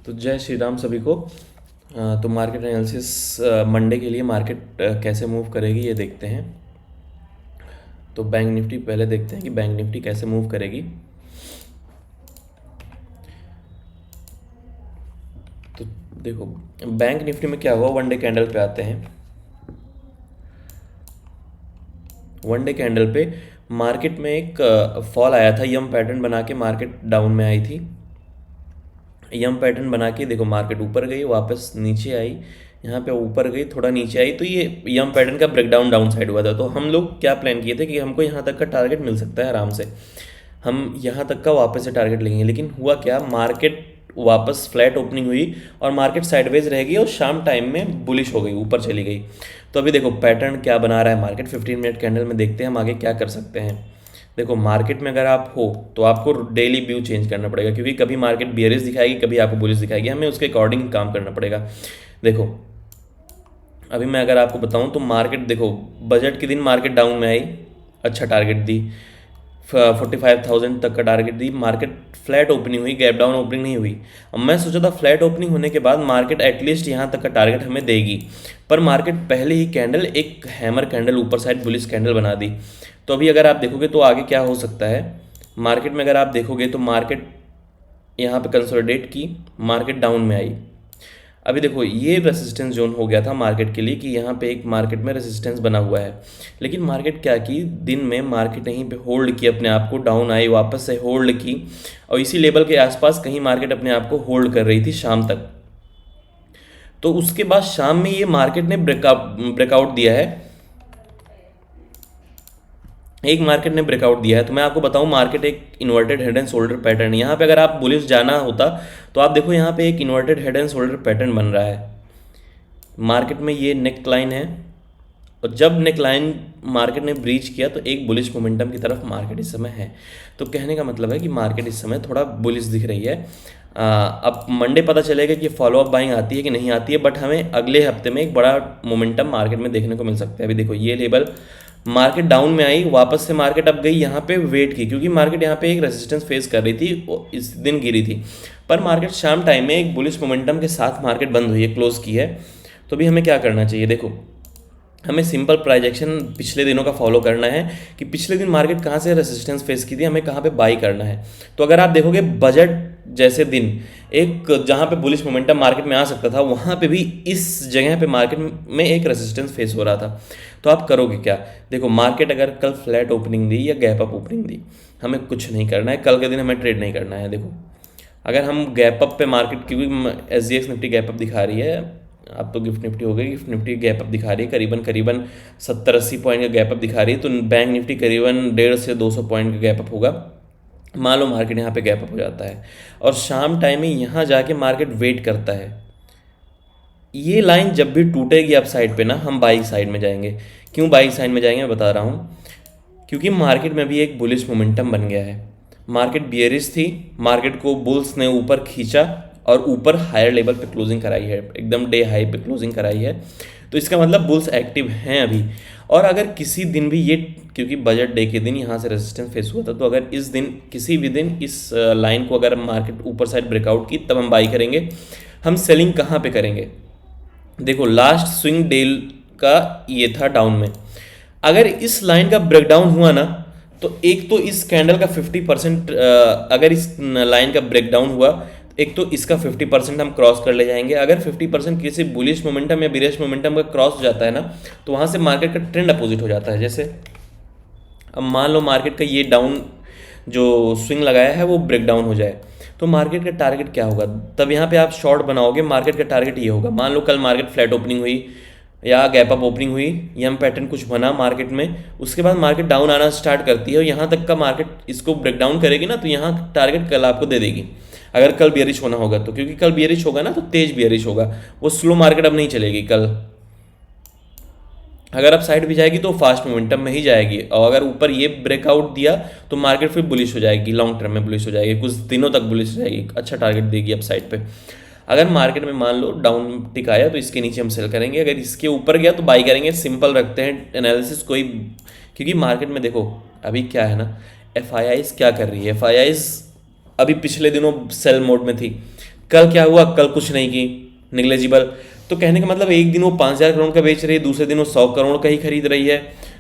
तो जय श्री राम सभी को। तो मार्केट एनालिसिस मंडे के लिए मार्केट कैसे मूव करेगी ये देखते हैं। तो बैंक निफ्टी पहले देखते हैं कि बैंक निफ्टी कैसे मूव करेगी। तो देखो बैंक निफ्टी में क्या हुआ, वन डे कैंडल पे आते हैं। वन डे कैंडल पे मार्केट में एक फॉल आया था, यम पैटर्न बना के मार्केट डाउन में आई थी। यम पैटर्न बना के देखो मार्केट ऊपर गई, वापस नीचे आई, यहाँ पे ऊपर गई, थोड़ा नीचे आई, तो ये यम पैटर्न का ब्रेकडाउन डाउन साइड हुआ था। तो हम लोग क्या प्लान किए थे कि हमको यहाँ तक का टारगेट मिल सकता है आराम से, हम यहाँ तक का वापस से टारगेट लेंगे। लेकिन हुआ क्या, मार्केट वापस फ्लैट ओपनिंग हुई और मार्केट साइडवेज रह गई और शाम टाइम में बुलिश हो गई, ऊपर चली गई। तो अभी देखो पैटर्न क्या बना रहा है मार्केट, 15 मिनट कैंडल में देखते हैं हम आगे क्या कर सकते हैं। देखो मार्केट में अगर आप हो तो आपको डेली व्यू चेंज करना पड़ेगा, क्योंकि कभी मार्केट बियरिश दिखाएगी, कभी आपको बुलिश दिखाएगी, हमें उसके अकॉर्डिंग काम करना पड़ेगा। देखो अभी मैं अगर आपको बताऊं तो मार्केट देखो बजट के दिन मार्केट डाउन में आई, अच्छा टारगेट दी, 45,000 तक का टारगेट दी, मार्केट फ्लैट ओपनिंग हुई, गैप डाउन ओपनिंग नहीं हुई। अब मैं सोचा था फ्लैट ओपनिंग होने के बाद मार्केट एटलीस्ट यहाँ तक का टारगेट हमें देगी, पर मार्केट पहले ही कैंडल एक हैमर कैंडल ऊपर साइड बुलिश कैंडल बना दी। तो अभी अगर आप देखोगे तो आगे क्या हो सकता है मार्केट में, अगर आप देखोगे तो मार्केट यहाँ पे कंसोलिडेट की, मार्केट डाउन में आई। अभी देखो ये रेसिस्टेंस जोन हो गया था मार्केट के लिए कि यहाँ पे एक मार्केट में रेसिस्टेंस बना हुआ है। लेकिन मार्केट क्या की, दिन में मार्केट यहीं पे होल्ड की अपने आप को, डाउन आई, वापस से होल्ड की और इसी लेवल के आसपास कहीं मार्केट अपने आप को होल्ड कर रही थी शाम तक। तो उसके बाद शाम में ये मार्केट ने ब्रेकआउट दिया है, एक मार्केट ने ब्रेकआउट दिया है। तो मैं आपको बताऊं मार्केट एक inverted head and shoulder pattern, यहाँ पे अगर आप बुलिश जाना होता तो आप देखो यहाँ पे एक inverted head and shoulder pattern बन रहा है मार्केट में, ये नेक लाइन है और जब नेक लाइन मार्केट ने ब्रीच किया तो एक बुलिश मोमेंटम की तरफ मार्केट इस समय है। तो कहने का मतलब है कि मार्केट इस समय थोड़ा बुलिश दिख रही है। अब मंडे पता चलेगा कि फॉलो अप बाइंग आती है कि नहीं आती है, बट हमें अगले हफ्ते में एक बड़ा मोमेंटम मार्केट में देखने को मिल सकता है। अभी देखो ये लेवल मार्केट डाउन में आई, वापस से मार्केट अब गई यहाँ पे वेट की, क्योंकि मार्केट यहाँ पे एक रेजिस्टेंस फेस कर रही थी, इस दिन गिरी थी, पर मार्केट शाम टाइम में एक बुलिश मोमेंटम के साथ मार्केट बंद हुई है, क्लोज की है। तो अभी हमें क्या करना चाहिए, देखो हमें सिंपल प्राइजेक्शन पिछले दिनों का फॉलो करना है कि पिछले दिन मार्केट कहाँ से रेजिस्टेंस फेस की थी, हमें कहाँ पे बाई करना है। तो अगर आप देखोगे बजट जैसे दिन एक जहाँ पे बुलिश मोमेंटम मार्केट में आ सकता था, वहाँ पे भी इस जगह पे मार्केट में एक रेजिस्टेंस फेस हो रहा था। तो आप करोगे क्या, देखो मार्केट अगर कल फ्लैट ओपनिंग दी या गैप अप ओपनिंग दी, हमें कुछ नहीं करना है, कल के दिन हमें ट्रेड नहीं करना है। देखो अगर हम गैप अप पे मार्केट, क्योंकि SGX निफ्टी गैप अप दिखा रही है, अब तो गिफ्ट निफ्टी हो गई, गिफ्ट निफ्टी गैप अप दिखा रही है, करीबन करीबन 70-80 पॉइंट का गैप अप दिखा रही है। तो बैंक निफ्टी करीबन 150 से 200 पॉइंट का गैप अप होगा। मान लो मार्केट यहाँ पे गैप अप हो जाता है और शाम टाइम में यहाँ जाके मार्केट वेट करता है, ये लाइन जब भी टूटेगी अप साइड पे ना, हम बाई साइड में जाएंगे। क्यों बाई साइड में जाएंगे मैं बता रहा हूँ, क्योंकि मार्केट में भी एक बुलिश मोमेंटम बन गया है। मार्केट बियरिश थी, मार्केट को बुल्स ने ऊपर खींचा और ऊपर हायर लेवल पे क्लोजिंग कराई है, एकदम डे हाई पे क्लोजिंग कराई है। तो इसका मतलब बुल्स एक्टिव हैं अभी। और अगर किसी दिन भी ये, क्योंकि बजट डे के दिन यहाँ से रेजिस्टेंस फेस हुआ था, तो अगर इस दिन किसी भी दिन इस लाइन को अगर मार्केट ऊपर साइड ब्रेकआउट की, तब हम बाई करेंगे। हम सेलिंग कहाँ पे करेंगे, देखो लास्ट स्विंग डे का ये था डाउन में, अगर इस लाइन का ब्रेकडाउन हुआ ना, तो एक तो इस कैंडल का 50%, अगर इस लाइन का ब्रेकडाउन हुआ, एक तो इसका 50% हम क्रॉस कर ले जाएंगे। अगर 50% किसी बुलिश मोमेंटम या बिरिश मोमेंटम का क्रॉस हो जाता है ना, तो वहाँ से मार्केट का ट्रेंड अपोजिट हो जाता है। जैसे अब मान लो मार्केट का ये डाउन जो स्विंग लगाया है वो ब्रेक डाउन हो जाए, तो मार्केट का टारगेट क्या होगा, तब यहाँ पे आप शॉर्ट बनाओगे। मार्केट का टारगेट ये होगा, मान लो कल मार्केट फ्लैट ओपनिंग हुई या गैप अप ओपनिंग हुई, यम पैटर्न कुछ बना मार्केट में, उसके बाद मार्केट डाउन आना स्टार्ट करती है और यहाँ तक का मार्केट इसको ब्रेक डाउन करेगी ना, तो यहाँ टारगेट कल आपको दे देगी। अगर कल बियरिश होना होगा तो, क्योंकि कल बियरिश होगा ना तो तेज बियरिश होगा, वो स्लो मार्केट अब नहीं चलेगी कल। अगर अब साइड भी जाएगी तो फास्ट मोमेंटम में ही जाएगी, और अगर ऊपर ये ब्रेकआउट दिया तो मार्केट फिर बुलिश हो जाएगी, लॉन्ग टर्म में बुलिश हो जाएगी, कुछ दिनों तक बुलिश हो जाएगी, अच्छा टारगेट देगी अब साइड पे। अगर मार्केट में मान लो डाउन टिक आया तो इसके नीचे हम सेल करेंगे, अगर इसके ऊपर गया तो बाई करेंगे। सिंपल रखते हैं एनालिसिस कोई, क्योंकि मार्केट में देखो अभी क्या है ना, FIIs क्या कर रही है, FIIs अभी पिछले दिनों सेल मोड में थी, कल क्या हुआ, कल कुछ नहीं की, निग्लेजिबल। तो कहने का मतलब एक दिन वो 5,000 करोड़ का बेच रही है, दूसरे दिन वो 100 करोड़ का ही खरीद रही है।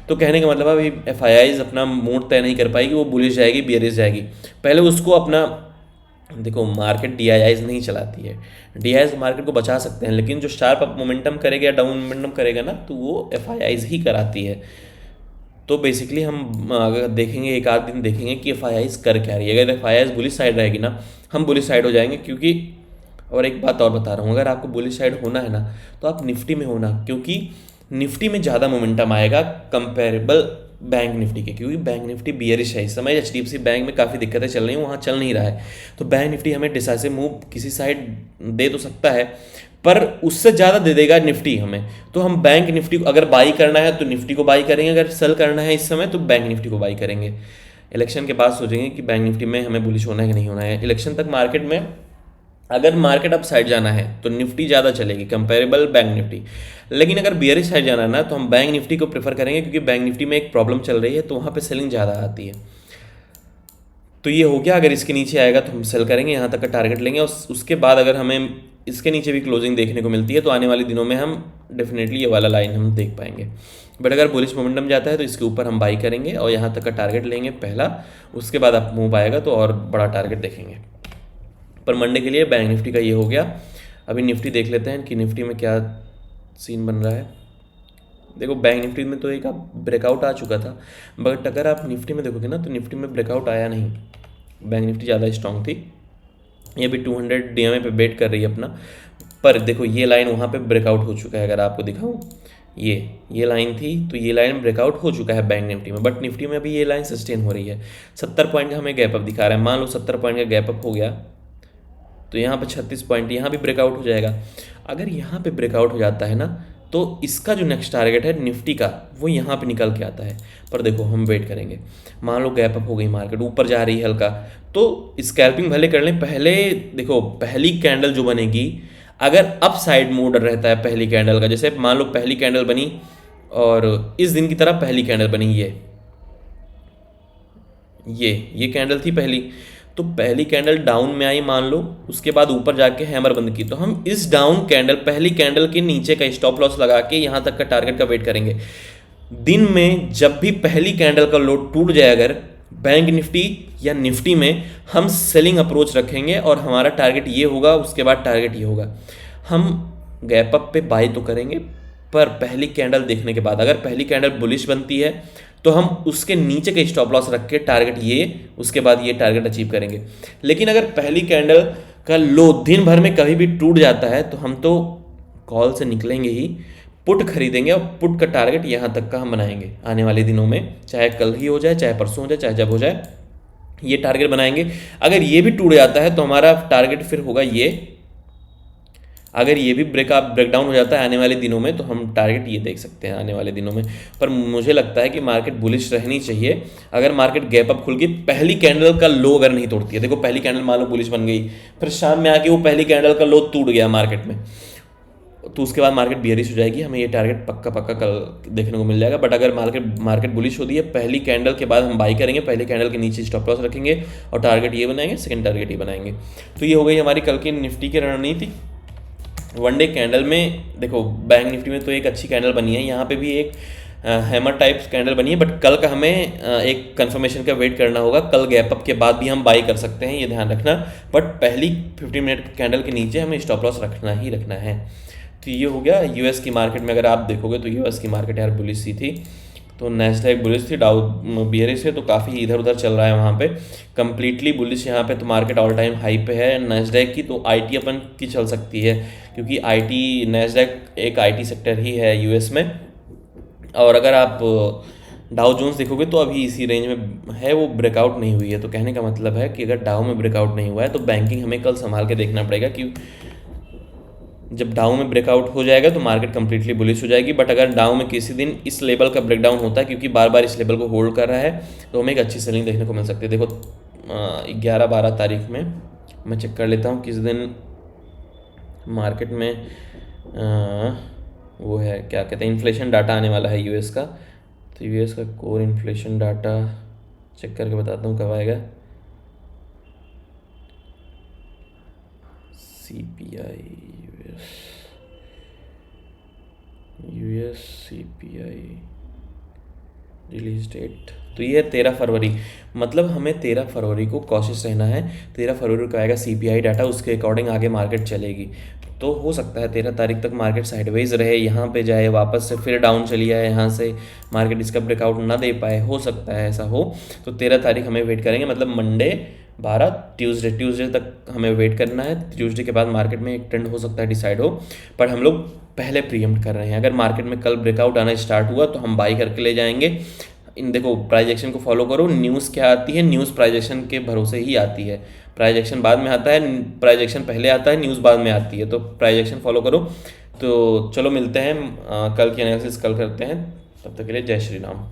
तो कहने का मतलब अभी एफ अपना मूड तय नहीं कर पाएगी, वो बुलिश जाएगी बियरिश जाएगी। पहले उसको अपना, देखो मार्केट डी नहीं चलाती है, डी मार्केट को बचा सकते हैं, लेकिन जो शार्प अप मोमेंटम करेगा या डाउन मोमेंटम करेगा ना, तो वो एफ ही कराती है। तो बेसिकली हम अगर देखेंगे, एक आध दिन देखेंगे कि एफ कर क्या रही है। अगर एफ बुलिश साइड रहेगी ना, हम बुलिश साइड हो जाएंगे, क्योंकि और एक बात और बता रहा हूँ, अगर आपको बुलिश साइड होना है ना, तो आप निफ्टी में होना, क्योंकि निफ्टी में ज़्यादा मोमेंटम आएगा कंपेरेबल बैंक निफ्टी के, क्योंकि बैंक निफ्टी बियरिश है इस समय। एचडीएफसी बैंक में काफ़ी दिक्कतें चल रही हैं, वहाँ चल नहीं रहा है। तो बैंक निफ्टी हमें डिसाइसिव मूव किसी साइड दे तो सकता है, पर उससे ज़्यादा दे देगा निफ्टी हमें। तो हम बैंक निफ्टी को अगर बाई करना है तो निफ्टी को बाई करेंगे, अगर सेल करना है इस समय तो बैंक निफ्टी को बाई करेंगे। इलेक्शन के बाद सोचेंगे कि बैंक निफ्टी में हमें बुलिश होना है कि नहीं होना है। इलेक्शन तक मार्केट में अगर मार्केट अप साइड जाना है तो निफ्टी ज़्यादा चलेगी कंपेरेबल बैंक निफ्टी, लेकिन अगर बियरिश साइड जाना है ना, तो हम बैंक निफ्टी को प्रेफर करेंगे, क्योंकि बैंक निफ्टी में एक प्रॉब्लम चल रही है, तो वहाँ पे सेलिंग ज़्यादा आती है। तो ये हो गया, अगर इसके नीचे आएगा तो हम सेल करेंगे, यहाँ तक का टारगेट लेंगे। और उसके बाद अगर हमें इसके नीचे भी क्लोजिंग देखने को मिलती है, तो आने वाले दिनों में हम डेफिनेटली ये वाला लाइन हम देख पाएंगे। बट अगर बुलिश मोमेंटम जाता है तो इसके ऊपर हम बाई करेंगे और यहाँ तक का टारगेट लेंगे पहला, उसके बाद आप मूव आएगा तो और बड़ा टारगेट देखेंगे। पर मंडे के लिए बैंक निफ्टी का ये हो गया। अभी निफ्टी देख लेते हैं कि निफ्टी में क्या सीन बन रहा है। देखो बैंक निफ्टी में तो एक आप ब्रेकआउट आ चुका था, बट अगर आप निफ्टी में देखोगे ना, तो निफ्टी में ब्रेकआउट आया नहीं, बैंक निफ्टी ज़्यादा स्ट्रांग थी। ये भी 200 DMA पे बेट कर रही है अपना। पर देखो ये लाइन वहाँ पे ब्रेकआउट हो चुका है, अगर आपको दिखाऊँ, ये लाइन थी, तो ये लाइन ब्रेकआउट हो चुका है बैंक निफ्टी में। बट निफ्टी में अभी ये लाइन सस्टेन हो रही है। 70 पॉइंट का हमें गैप अप दिखा रहा है। मान लो 70 पॉइंट का गैप अप हो गया, तो यहाँ पे 36 पॉइंट यहाँ भी ब्रेकआउट हो जाएगा। अगर यहाँ पे ब्रेकआउट हो जाता है ना, तो इसका जो नेक्स्ट टारगेट है निफ्टी का, वो यहाँ पे निकल के आता है। पर देखो हम वेट करेंगे, मान लो गैप अप हो गई, मार्केट ऊपर जा रही है हल्का, तो स्कैल्पिंग भले कर लें। पहले देखो पहली कैंडल जो बनेगी, अगर अप साइड मूड रहता है पहली कैंडल का, जैसे मान लो पहली कैंडल बनी और इस दिन की तरह पहली कैंडल बनी, ये कैंडल थी पहली, तो पहली कैंडल डाउन में आई मान लो, उसके बाद ऊपर जाके हैमर बंद की, तो हम इस डाउन कैंडल पहली कैंडल के नीचे का स्टॉप लॉस लगा के यहाँ तक का टारगेट का वेट करेंगे। दिन में जब भी पहली कैंडल का लो टूट जाए अगर बैंक निफ्टी या निफ्टी में, हम सेलिंग अप्रोच रखेंगे और हमारा टारगेट ये होगा, उसके बाद टारगेट ये होगा। हम गैप अप पे बाई तो करेंगे, पर पहली कैंडल देखने के बाद अगर पहली कैंडल बुलिश बनती है तो हम उसके नीचे का स्टॉप लॉस रख के टारगेट उसके बाद ये टारगेट अचीव करेंगे। लेकिन अगर पहली कैंडल का लो दिन भर में कभी भी टूट जाता है, तो हम तो कॉल से निकलेंगे ही, पुट खरीदेंगे और पुट का टारगेट यहाँ तक का हम बनाएंगे आने वाले दिनों में, चाहे कल ही हो जाए, चाहे परसों हो जाए, चाहे जब हो जाए, ये टारगेट बनाएंगे। अगर ये भी टूट जाता है तो हमारा टारगेट फिर होगा ये। अगर ये भी ब्रेकडाउन हो जाता है आने वाले दिनों में, तो हम टारगेट ये देख सकते हैं आने वाले दिनों में। पर मुझे लगता है कि मार्केट बुलिश रहनी चाहिए। अगर मार्केट गैप अप खुल के पहली कैंडल का लो अगर नहीं तोड़ती है, देखो पहली कैंडल मान लो बुलिश बन गई, फिर शाम में आके वो पहली कैंडल का लो टूट गया मार्केट में, तो उसके बाद मार्केट बियरिश हो जाएगी, हमें ये टारगेट पक्का कल देखने को मिल जाएगा। बट अगर मार्केट बुलिश होती है, पहली कैंडल के बाद हम बाई करेंगे, पहली कैंडल के नीचे स्टॉप लॉस रखेंगे और टारगेट ये बनाएंगे, सेकंड टारगेट ये बनाएंगे। तो ये हो गई हमारी कल की निफ्टी की रणनीति। वन डे कैंडल में देखो बैंक निफ्टी में तो एक अच्छी कैंडल बनी है, यहाँ पे भी एक हैमर टाइप कैंडल बनी है, बट कल का हमें एक कंफर्मेशन का वेट करना होगा। कल गैप अप के बाद भी हम बाई कर सकते हैं, ये ध्यान रखना, बट पहली 15 मिनट कैंडल के नीचे हमें स्टॉप लॉस रखना ही रखना है। तो ये हो गया। यूएस की मार्केट में अगर आप देखोगे तो यूएस की मार्केट यार बुलिश सी थी, तो नैस्डैक बुलिश थी, डाउ बियरिश है, तो काफ़ी इधर उधर चल रहा है वहाँ पे। कंप्लीटली बुलिश यहाँ पे तो मार्केट ऑल टाइम हाई पे है नैस्डैक की, तो आईटी अपन की चल सकती है, क्योंकि आईटी नैस्डैक एक आईटी सेक्टर ही है यूएस में। और अगर आप डाउ जोन्स देखोगे तो अभी इसी रेंज में है, वो ब्रेकआउट नहीं हुई है। तो कहने का मतलब है कि अगर डाउ में ब्रेकआउट नहीं हुआ है तो बैंकिंग हमें कल संभाल के देखना पड़ेगा, कि जब डाउ में ब्रेकआउट हो जाएगा तो मार्केट कंप्लीटली बुलिश हो जाएगी। बट अगर डाउ में किसी दिन इस लेवल का ब्रेकडाउन होता है, क्योंकि बार बार इस लेवल को होल्ड कर रहा है, तो हमें एक अच्छी सेलिंग देखने को मिल सकती है। देखो 11-12 तारीख में मैं चेक कर लेता हूँ किस दिन मार्केट में वो है क्या कहते हैं, इन्फ्लेशन डाटा आने वाला है यूएस का। तो यूएस का कोर इन्फ्लेशन डाटा चेक करके बताता हूँ कब आएगा। CPI US CPI release date तो ये है 13 फरवरी। मतलब हमें 13 फरवरी को कॉशियस रहना है। 13 फरवरी को आएगा CPI डाटा, उसके अकॉर्डिंग आगे मार्केट चलेगी। तो हो सकता है 13 तारीख तक मार्केट साइडवेज रहे, यहाँ पे जाए वापस से फिर डाउन चली जाए, यहाँ से मार्केट इसका ब्रेकआउट ना दे पाए, हो सकता है ऐसा हो। तो 13 तारीख हमें वेट करेंगे, मतलब मंडे 12 ट्यूसडे तक हमें वेट करना है। ट्यूसडे के बाद मार्केट में एक ट्रेंड हो सकता है डिसाइड हो, पर हम लोग पहले प्रीएम्प्ट कर रहे हैं। अगर मार्केट में कल ब्रेकआउट आना स्टार्ट हुआ तो हम बाई करके ले जाएंगे। इन देखो प्राइजेक्शन को फॉलो करो। न्यूज़ क्या आती है, न्यूज़ प्राइजेक्शन के भरोसे ही आती है। प्राइजेक्शन बाद में आता है, प्राइजेक्शन पहले आता है, न्यूज़ बाद में आती है। तो प्राइजेक्शन फॉलो करो। तो चलो मिलते हैं, कल की एनालिसिस कल करते हैं। तब तक के लिए जय श्री राम।